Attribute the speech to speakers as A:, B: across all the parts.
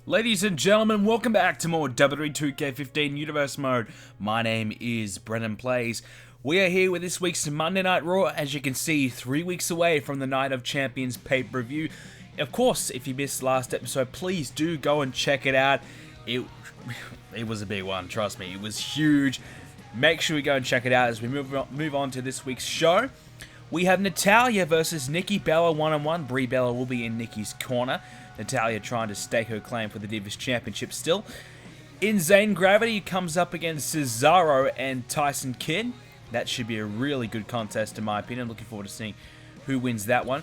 A: Ladies and gentlemen, welcome back to more WWE 2k15 Universe Mode. My name is BrendenPlayz. We are here with this week's Monday Night Raw. As you can see, 3 weeks away from the Night of Champions pay-per-view. Of course, if you missed last episode, please do go and check it out. It was a big one, trust me. It was huge. Make sure we go and check it out as we move on to this week's show. We have Natalya versus Nikki Bella one-on-one. Brie Bella will be in Nikki's corner. Natalya trying to stake her claim for the Divas Championship still. Insane Gravity comes up against Cesaro and Tyson Kidd. That should be a really good contest in my opinion. Looking forward to seeing who wins that one.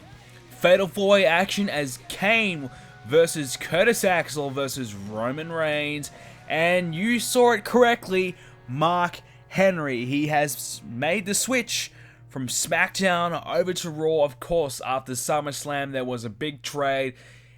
A: Fatal 4-way action as Kane versus Curtis Axel versus Roman Reigns. And you saw it correctly, Mark Henry. He has made the switch from SmackDown over to Raw. Of course, after SummerSlam, there was a big trade.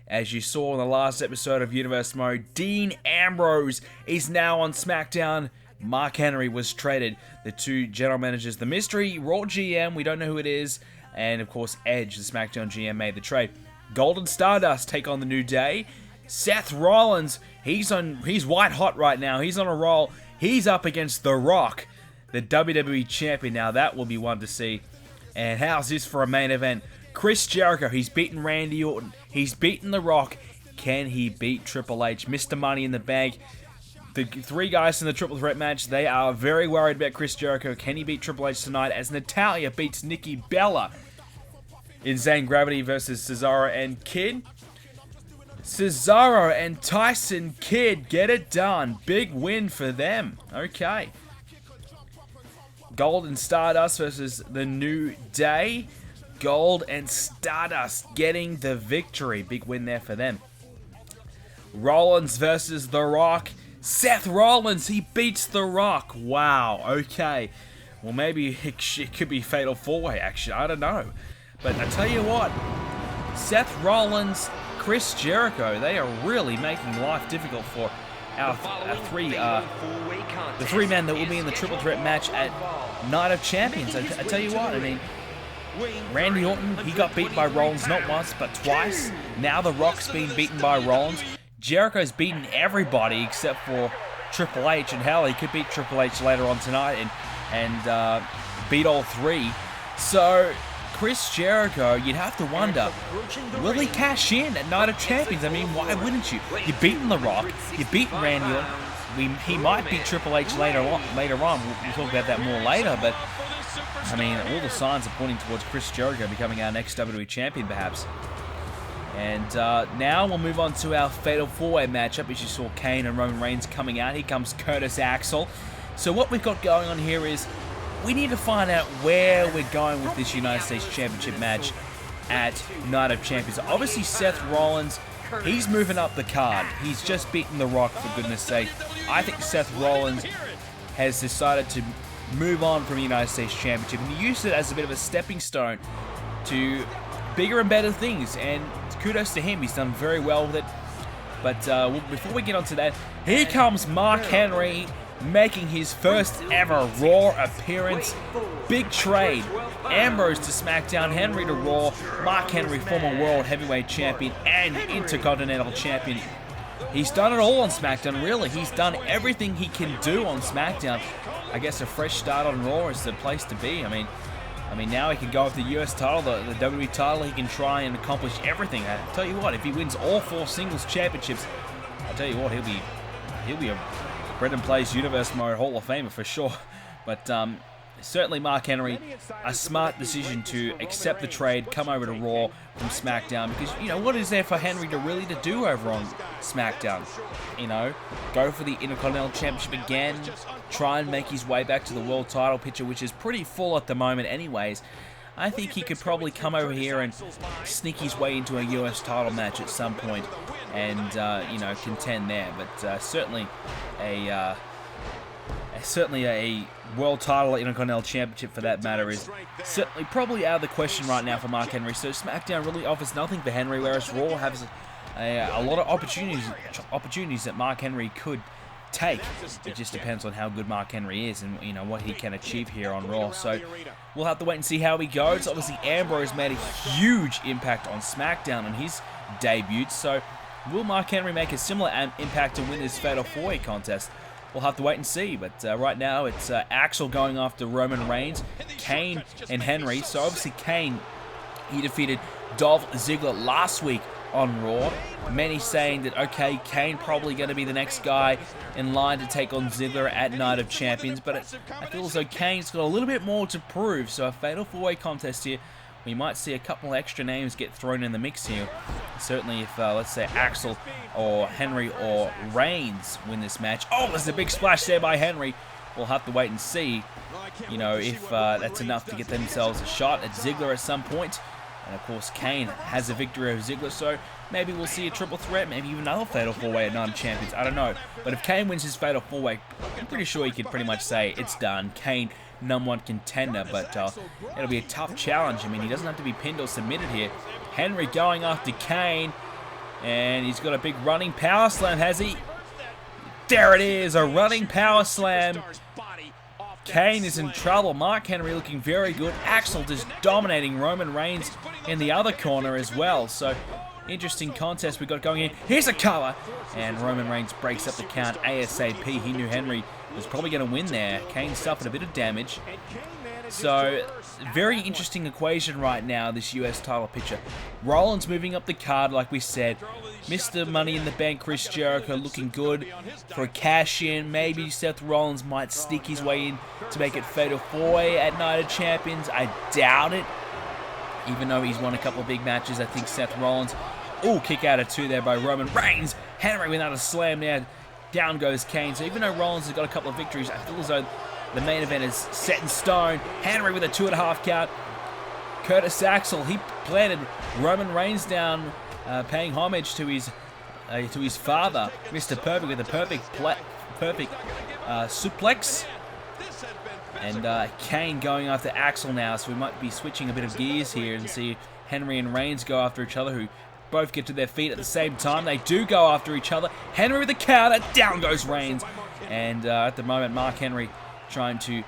A: As you saw in the last episode of Universe Mode, Dean Ambrose is now on SmackDown. Mark Henry was traded. The two general managers, the mystery Raw GM, we don't know who it is, and of course Edge, the SmackDown GM, made the trade. Golden Stardust take on the New Day. Seth Rollins, he's white hot right now. He's on a roll. He's up against The Rock, the WWE Champion. Now that will be one to see. And how's this for a main event? Chris Jericho, he's beaten Randy Orton. He's beaten The Rock. Can he beat Triple H? Mr. Money in the Bank. The three guys in the triple threat match, they are very worried about Chris Jericho. Can he beat Triple H tonight as Natalya beats Nikki Bella? Insane Gravity versus Cesaro and Kidd. Cesaro and Tyson Kidd get it done. Big win for them. Okay. Gold and Stardust versus the New Day. Gold and Stardust getting the victory. Big win there for them. Rollins versus The Rock. Seth Rollins, he beats The Rock. Wow, okay. Well, maybe it could be Fatal 4-way action. I don't know. But I tell you what, Seth Rollins, Chris Jericho, they are really making life difficult for our the three men that will be in the triple threat match at Night of Champions. I tell you what, I mean, Randy Orton, he got beat by Rollins not once, but twice. Now The Rock's being beaten by Rollins. Jericho's beaten everybody except for Triple H, and hell, he could beat Triple H later on tonight and beat all three. So, Chris Jericho, you'd have to wonder, will he cash in at Night of Champions? I mean, why wouldn't you? You've beaten The Rock, you've beaten Randy Orton. He might beat Triple H later on. We'll talk about that more later, but I mean, all the signs are pointing towards Chris Jericho becoming our next WWE Champion, perhaps. And now we'll move on to our Fatal 4-way matchup. As you saw Kane and Roman Reigns coming out, here comes Curtis Axel. So what we've got going on here is we need to find out where we're going with this United States Championship match at Night of Champions. Obviously, Seth Rollins, he's moving up the card. He's just beaten The Rock, for goodness sake. I think Seth Rollins has decided to move on from the United States Championship, and he used it as a bit of a stepping stone to bigger and better things, and kudos to him. He's done very well with it. But before we get on to that, here comes Mark Henry making his first ever Raw appearance. Big trade. Ambrose to SmackDown, Henry to Raw. Mark Henry, former World Heavyweight Champion and Intercontinental Champion. He's done it all on SmackDown, really. He's done everything he can do on SmackDown. I guess a fresh start on Raw is the place to be. I mean, now he can go with the US title, the WWE title. He can try and accomplish everything. I tell you what, if he wins all 4 singles championships, I tell you what, he'll be a BrendenPlayz Universe Mode Hall of Famer for sure. But certainly Mark Henry, a smart decision to accept the trade, come over to Raw from SmackDown, because, you know, what is there for Henry to do over on SmackDown? You know, go for the Intercontinental Championship again, try and make his way back to the world title picture, which is pretty full at the moment anyways. I think he could probably come over here and sneak his way into a US title match at some point and, you know, contend there. But certainly a world title, Intercontinental Championship for that matter, is certainly probably out of the question right now for Mark Henry. So SmackDown really offers nothing for Henry, whereas Raw has a lot of opportunities that Mark Henry could take. It just depends on how good Mark Henry is and, you know, what he can achieve here on Raw. So we'll have to wait and see how he goes. Obviously, Ambrose made a huge impact on SmackDown on his debut, so Will Mark Henry make a similar impact to win this Fatal 4-Way contest? We'll have to wait and see, but right now it's Axel going after Roman Reigns, Kane and Henry. So obviously Kane, he defeated Dolph Ziggler last week on Raw. Many saying that, okay, Kane probably going to be the next guy in line to take on Ziggler at Night of Champions, but I feel as though Kane's got a little bit more to prove. So a Fatal 4-Way contest here, we might see a couple extra names get thrown in the mix here. Certainly if, let's say, Axel or Henry or Reigns win this match. Oh, there's a big splash there by Henry. We'll have to wait and see, you know, if that's enough to get themselves a shot at Ziggler at some point. And of course, Kane has a victory over Ziggler, so maybe we'll see a triple threat, maybe even another Fatal 4-Way at Night of Champions. I don't know. But if Kane wins his Fatal 4-Way, I'm pretty sure he could pretty much say it's done. Kane, #1 contender, but it'll be a tough challenge. I mean, he doesn't have to be pinned or submitted here. Henry going after Kane, and he's got a big running power slam, has he? There it is, a running power slam. Kane is in trouble. Mark Henry looking very good. Axel just dominating Roman Reigns in the other corner as well. So, interesting contest we got going in. Here's a cover. And Roman Reigns breaks up the count ASAP. He knew Henry was probably going to win there. Kane suffered a bit of damage. So, very interesting equation right now, this US title picture. Rollins moving up the card, like we said. Mr. Money in the Bank, Chris Jericho, looking good for a cash-in. Maybe Seth Rollins might sneak his way in to make it Fatal 4-Way at Night of Champions. I doubt it. Even though he's won a couple of big matches, I think Seth Rollins... Oh, kick out of 2 there by Roman Reigns. Henry without a slam there. Down goes Kane. So even though Rollins has got a couple of victories, I feel as though the main event is set in stone. Henry with a 2.5 count. Curtis Axel, he planted Roman Reigns down, paying homage to his father, Mr. Perfect, with a perfect suplex. And Kane going after Axel now, so we might be switching a bit of gears here and see Henry and Reigns go after each other, who both get to their feet at the same time. They do go after each other. Henry with the counter, down goes Reigns. And at the moment, Mark Henry trying to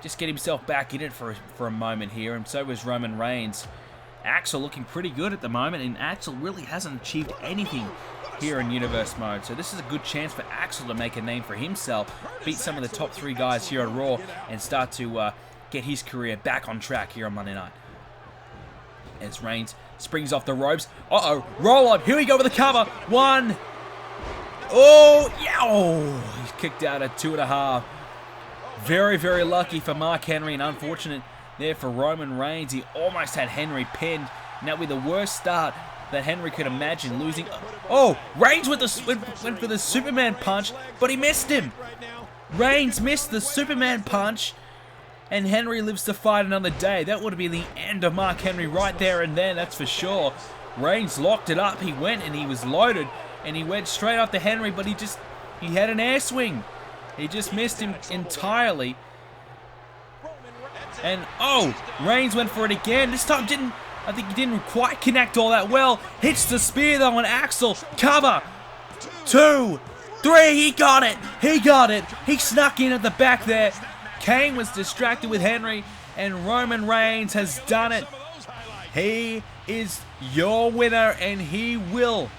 A: just get himself back in it for a moment here, and so was Roman Reigns. Axel looking pretty good at the moment, and Axel really hasn't achieved anything here in Universe Mode, so this is a good chance for Axel to make a name for himself, beat some of the top 3 guys here on Raw, and start to get his career back on track here on Monday Night. As Reigns springs off the ropes. Uh-oh, roll up, here we go with the cover. 1. Oh, yeah, oh, he's kicked out at 2.5. Very, very lucky for Mark Henry, and unfortunate there for Roman Reigns. He almost had Henry pinned, and that would be the worst start that Henry could imagine, losing. Oh, Reigns went for the Superman punch, but he missed him. Reigns missed the Superman punch, and Henry lives to fight another day. That would have been the end of Mark Henry right there and then, that's for sure. Reigns locked it up. He went and he was loaded, and he went straight after Henry, but he had an air swing. He just missed him entirely. And, oh, Reigns went for it again. This time I think he didn't quite connect all that well. Hits the spear, though, on Axel. Cover. 2, 3, he got it. He got it. He snuck in at the back there. Kane was distracted with Henry, and Roman Reigns has done it. He is your winner, and he will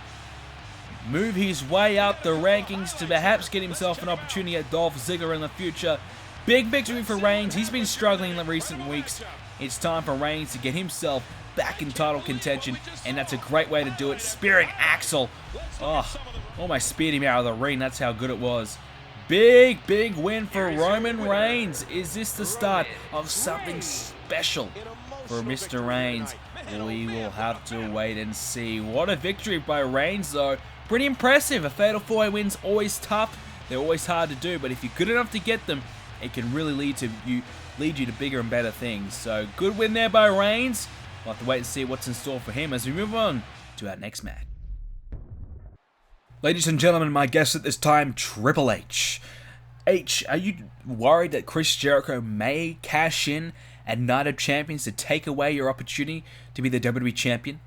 A: move his way up the rankings to perhaps get himself an opportunity at Dolph Ziggler in the future. Big victory for Reigns. He's been struggling in the recent weeks. It's time for Reigns to get himself back in title contention, and that's a great way to do it. Spearing Axel. Oh, almost speared him out of the ring. That's how good it was. Big, big win for Roman Reigns. Is this the start of something special for Mr. Reigns? We will have to wait and see. What a victory by Reigns, though. Pretty impressive. A Fatal 4-Way win's always tough. They're always hard to do, but if you're good enough to get them, it can really lead you to bigger and better things. So, good win there by Reigns. We'll have to wait and see what's in store for him as we move on to our next match. Ladies and gentlemen, my guest at this time, Triple H. H, are you worried that Chris Jericho may cash in at Night of Champions to take away your opportunity to be the WWE Champion?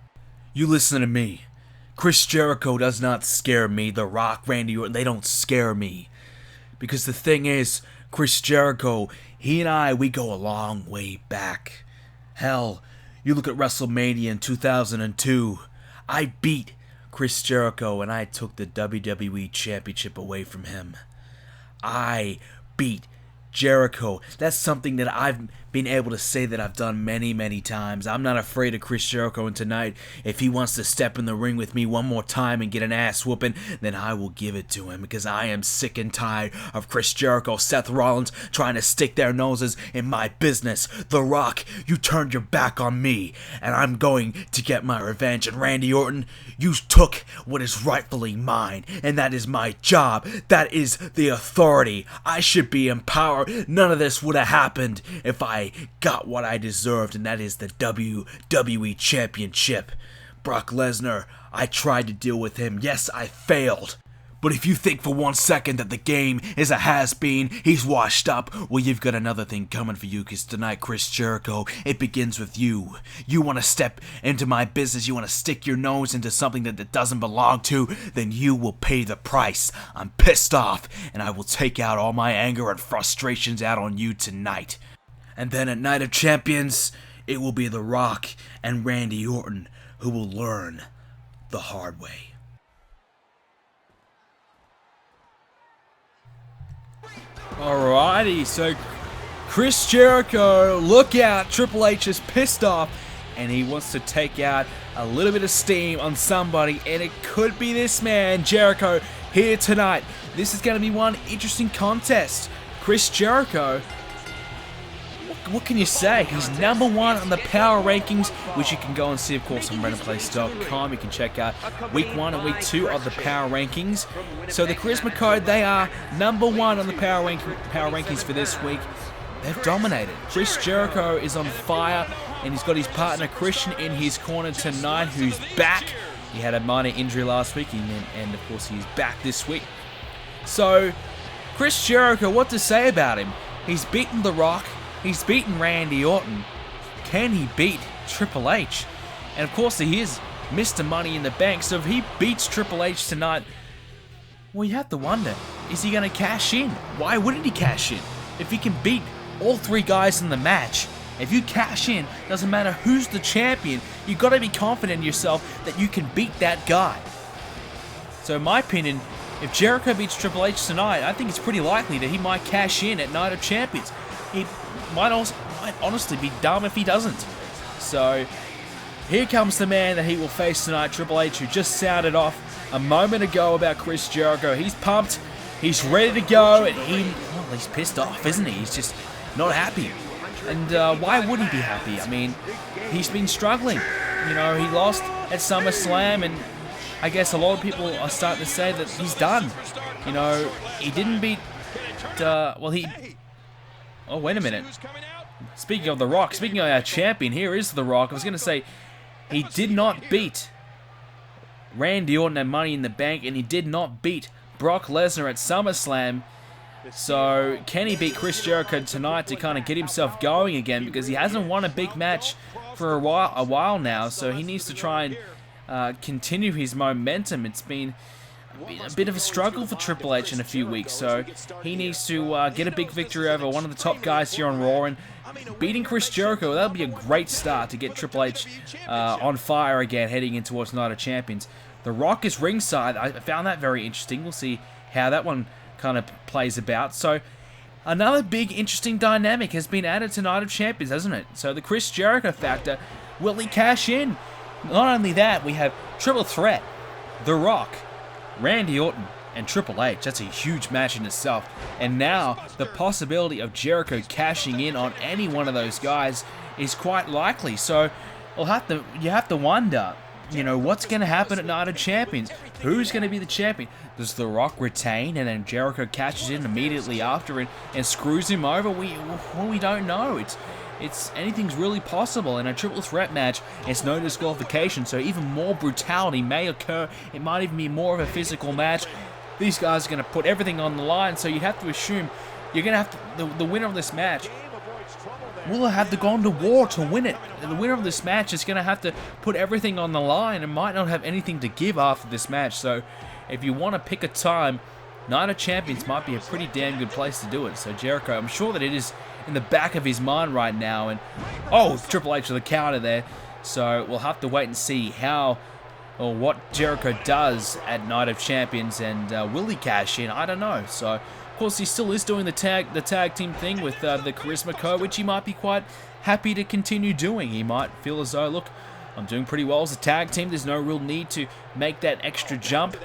A: You listen to me. Chris Jericho does not scare me. The Rock, Randy Orton, they don't scare me. Because the thing is, Chris Jericho, he and I, we go a long way back. Hell, you look at WrestleMania in 2002. I beat Chris Jericho and I took the WWE Championship away from him. I beat Jericho. That's something that I've been able to say that I've done many, many times. I'm not afraid of Chris Jericho, and tonight, if he wants to step in the ring with me one more time and get an ass whooping, then I will give it to him, because I am sick and tired of Chris Jericho, Seth Rollins trying to stick their noses in my business. The Rock, you turned your back on me, and I'm going to get my revenge. And Randy Orton, you took what is rightfully mine, and that is my job. That is the authority. I should be in power. None of this would have happened if I got what I deserved, and that is the WWE Championship. Brock Lesnar, I tried to deal with him. Yes, I failed. But if you think for 1 second that the game is a has-been, he's washed up, well, you've got another thing coming for you, because tonight, Chris Jericho, it begins with you. You want to step into my business, you want to stick your nose into something that it doesn't belong to, then you will pay the price. I'm pissed off, and I will take out all my anger and frustrations out on you tonight. And then at Night of Champions, it will be The Rock and Randy Orton who will learn the hard way. Alrighty, so Chris Jericho, look out, Triple H is pissed off and he wants to take out a little bit of steam on somebody, and it could be this man, Jericho, here tonight. This is going to be one interesting contest. Chris Jericho, what can you say? He's #1 on the power rankings, which you can go and see, of course, on BrendenPlayz.com. You can check out week 1 and week 2 of the power rankings. So the Charisma Code, they are #1 on the power rankings for this week. They've dominated. Chris Jericho is on fire, and he's got his partner Christian in his corner tonight, who's back. He had a minor injury last week, and of course he's back this week. So Chris Jericho, what to say about him? He's beaten The Rock. He's beaten Randy Orton. Can he beat Triple H? And of course he is Mr. Money in the Bank, so if he beats Triple H tonight, well, you have to wonder, is he going to cash in? Why wouldn't he cash in? If he can beat all 3 guys in the match, if you cash in, doesn't matter who's the champion, you've got to be confident in yourself that you can beat that guy. So in my opinion, if Jericho beats Triple H tonight, I think it's pretty likely that he might cash in at Night of Champions. He might honestly be dumb if he doesn't. So here comes the man that he will face tonight, Triple H, who just sounded off a moment ago about Chris Jericho. He's pumped, he's ready to go, and he's pissed off, isn't he? He's just not happy. And why would he be happy? I mean, he's been struggling. You know, he lost at SummerSlam, and I guess a lot of people are starting to say that he's done. You know, he didn't beat, oh, wait a minute. Speaking of The Rock, speaking of our champion, here is The Rock. I was going to say, he did not beat Randy Orton at Money in the Bank, and he did not beat Brock Lesnar at SummerSlam. So, can he beat Chris Jericho tonight to kind of get himself going again? Because he hasn't won a big match for a while now, so he needs to try and continue his momentum. It's been a bit of a struggle for Triple H in a few weeks, so he needs to get a big victory over one of the top guys here on Raw, and beating Chris Jericho, that'll be a great start to get Triple H on fire again heading in towards Night of Champions. The Rock is ringside. I found that very interesting. We'll see how that one kind of plays about. So another big interesting dynamic has been added to Night of Champions, hasn't it? So the Chris Jericho factor, will he cash in? Not only that, we have triple threat, The Rock, Randy Orton, and Triple H. That's a huge match in itself. And now, the possibility of Jericho cashing in on any one of those guys is quite likely. So, you have to wonder, you know, what's going to happen at Night of Champions? Who's going to be the champion? Does The Rock retain and then Jericho cashes in immediately after and screws him over? We don't know. It's anything's really possible. In a triple threat match, it's no disqualification, so even more brutality may occur. It might even be more of a physical match. These guys are going to put everything on the line, so you have to assume you're going to have to, the winner of this match will have to go on to war to win it. And the winner of this match is going to have to put everything on the line and might not have anything to give after this match. So if you want to pick a time, Night of Champions might be a pretty damn good place to do it. So Jericho, I'm sure that it is in the back of his mind right now. And oh, Triple H with a counter there. So we'll have to wait and see how or what Jericho does at Night of Champions, and will he cash in? I don't know. So, of course, he still is doing the tag team thing with the Charisma Code, which he might be quite happy to continue doing. He might feel as though, look, I'm doing pretty well as a tag team. There's no real need to make that extra jump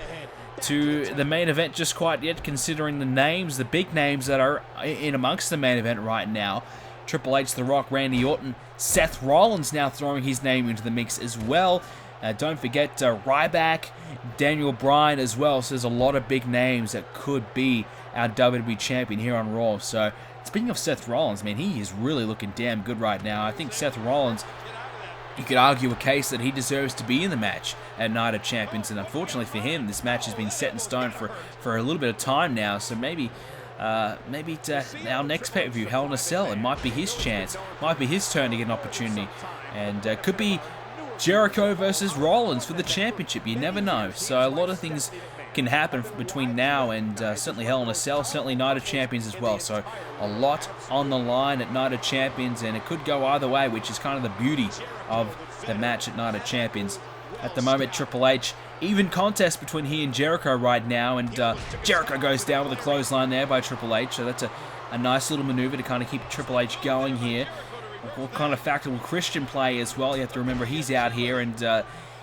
A: to the main event just quite yet, considering the names, the big names that are in amongst the main event right now. Triple H, The Rock, Randy Orton, Seth Rollins now throwing his name into the mix as well. Don't forget Ryback, Daniel Bryan as well. So there's a lot of big names that could be our WWE champion here on Raw. So speaking of Seth Rollins, man, he is really looking damn good right now. I think Seth Rollins, you could argue a case that he deserves to be in the match at Night of Champions, and unfortunately for him, this match has been set in stone for a little bit of time now. So maybe our next pay-per-view, Hell in a Cell, it might be his chance, might be his turn to get an opportunity, and could be Jericho versus Rollins for the championship. You never know. So a lot of things can happen between now and certainly Hell in a Cell, certainly Night of Champions as well. So a lot on the line at Night of Champions, and it could go either way, which is kind of the beauty of the match at Night of Champions. At the moment, Triple H, even contest between he and Jericho right now, and Jericho goes down with a clothesline there by Triple H. So that's a nice little maneuver to kind of keep Triple H going here. What kind of factor will Christian play as well? You have to remember he's out here, and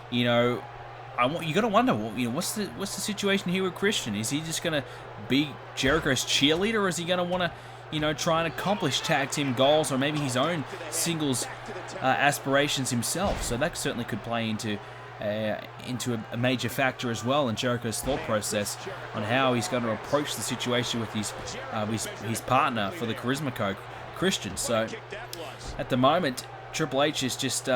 A: you know, you got to wonder, you know, what's the situation here with Christian? Is he just gonna be Jericho's cheerleader, or is he gonna want to, you know, try and accomplish tag team goals, or maybe his own singles aspirations himself? So that certainly could play into a major factor as well in Jericho's thought process on how he's going to approach the situation with his partner for the Charisma Code, Christian. So at the moment, Triple H is just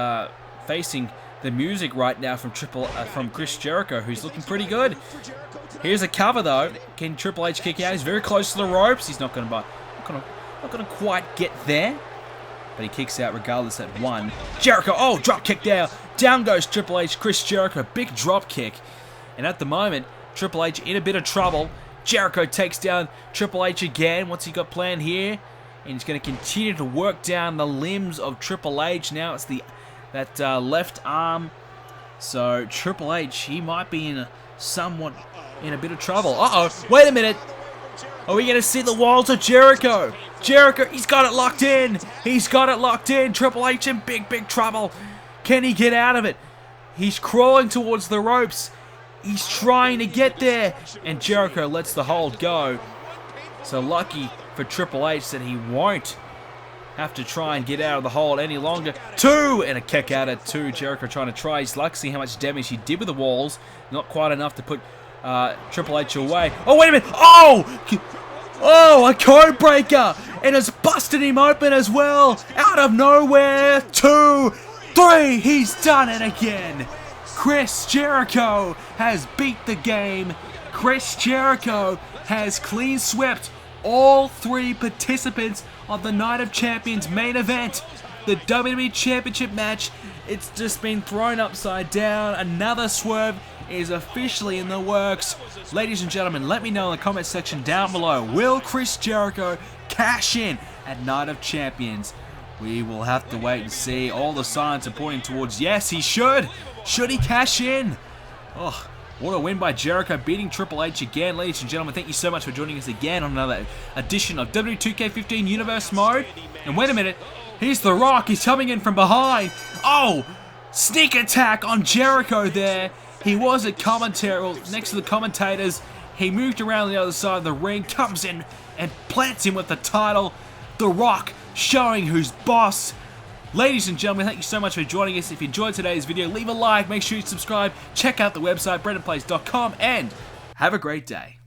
A: facing the music right now from Chris Jericho, who's looking pretty good. Here's a cover though. Can Triple H kick out? He's very close to the ropes. He's not going to quite get there, but he kicks out regardless at one. Jericho, oh, drop kick down. Down goes Triple H. Chris Jericho, big drop kick. And at the moment, Triple H in a bit of trouble. Jericho takes down Triple H again. What's he got planned here? And he's going to continue to work down the limbs of Triple H. Now it's that left arm. So Triple H, he might be in a bit of trouble. Uh-oh, wait a minute. Are we going to see the walls of Jericho? Jericho, he's got it locked in. He's got it locked in. Triple H in big, big trouble. Can he get out of it? He's crawling towards the ropes. He's trying to get there. And Jericho lets the hold go. So lucky for Triple H that he won't have to try and get out of the hold any longer. Two! And a kick out at two. Jericho trying to try his luck, see how much damage he did with the walls. Not quite enough to put Triple H away. Oh, wait a minute. Oh, a code breaker. And it's busted him open as well. Out of nowhere. 2, 3. He's done it again. Chris Jericho has beat the game. Chris Jericho has clean swept all 3 participants of the Night of Champions main event. The WWE Championship match, it's just been thrown upside down. Another swerve is officially in the works. Ladies and gentlemen, let me know in the comment section down below. Will Chris Jericho cash in at Night of Champions? We will have to wait and see. All the signs are pointing towards yes, he should. Should he cash in? Oh, what a win by Jericho, beating Triple H again. Ladies and gentlemen, thank you so much for joining us again on another edition of WWE 2k15 Universe Mode. And wait a minute, here's The Rock. He's coming in from behind. Oh, sneak attack on Jericho there. He was at commentary, well, next to the commentators. He moved around the other side of the ring, comes in and plants him with the title. The Rock showing who's boss. Ladies and gentlemen, thank you so much for joining us. If you enjoyed today's video, leave a like, make sure you subscribe, check out the website, BrendenPlayz.com, and have a great day.